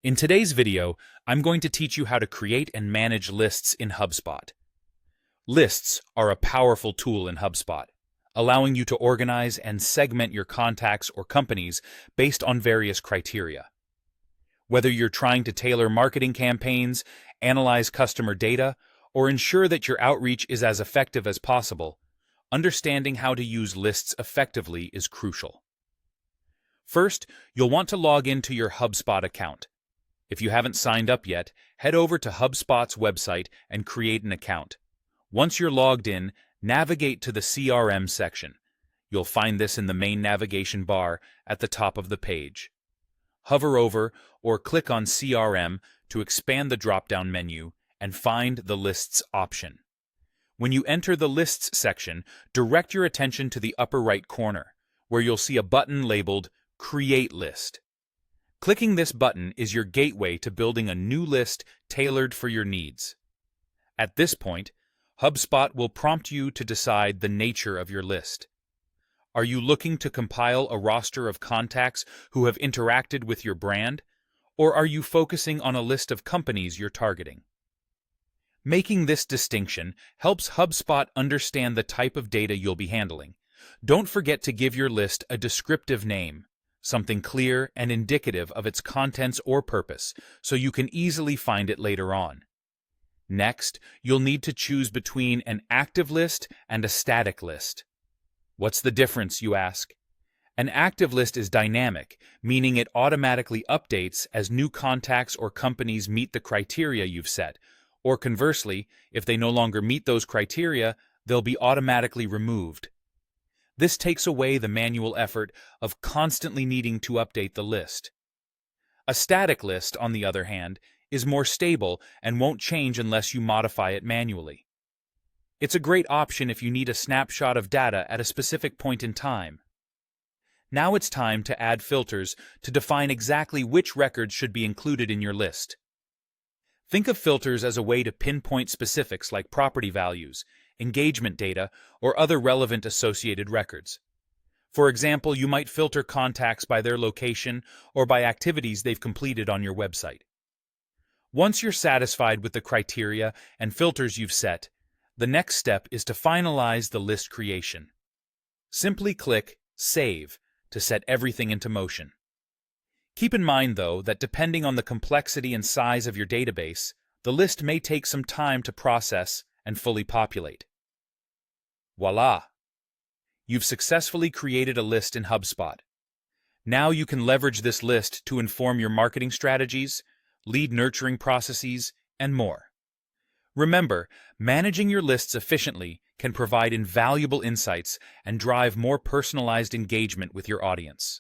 In today's video, I'm going to teach you how to create and manage lists in HubSpot. Lists are a powerful tool in HubSpot, allowing you to organize and segment your contacts or companies based on various criteria. Whether you're trying to tailor marketing campaigns, analyze customer data, or ensure that your outreach is as effective as possible, understanding how to use lists effectively is crucial. First, you'll want to log into your HubSpot account. If you haven't signed up yet, head over to HubSpot's website and create an account. Once you're logged in, navigate to the CRM section. You'll find this in the main navigation bar at the top of the page. Hover over or click on CRM to expand the drop-down menu and find the Lists option. When you enter the Lists section, direct your attention to the upper right corner, where you'll see a button labeled Create List. Clicking this button is your gateway to building a new list tailored for your needs. At this point, HubSpot will prompt you to decide the nature of your list. Are you looking to compile a roster of contacts who have interacted with your brand, or are you focusing on a list of companies you're targeting? Making this distinction helps HubSpot understand the type of data you'll be handling. Don't forget to give your list a descriptive name, something clear and indicative of its contents or purpose, so you can easily find it later on. Next, you'll need to choose between an active list and a static list. What's the difference, you ask? An active list is dynamic, meaning it automatically updates as new contacts or companies meet the criteria you've set, or conversely, if they no longer meet those criteria, they'll be automatically removed. This takes away the manual effort of constantly needing to update the list. A static list, on the other hand, is more stable and won't change unless you modify it manually. It's a great option if you need a snapshot of data at a specific point in time. Now it's time to add filters to define exactly which records should be included in your list. Think of filters as a way to pinpoint specifics like property values, engagement data, or other relevant associated records. For example, you might filter contacts by their location or by activities they've completed on your website. Once you're satisfied with the criteria and filters you've set, the next step is to finalize the list creation. Simply click Save to set everything into motion. Keep in mind, though, that depending on the complexity and size of your database, the list may take some time to process and fully populate. Voila! You've successfully created a list in HubSpot. Now you can leverage this list to inform your marketing strategies, lead nurturing processes, and more. Remember, managing your lists efficiently can provide invaluable insights and drive more personalized engagement with your audience.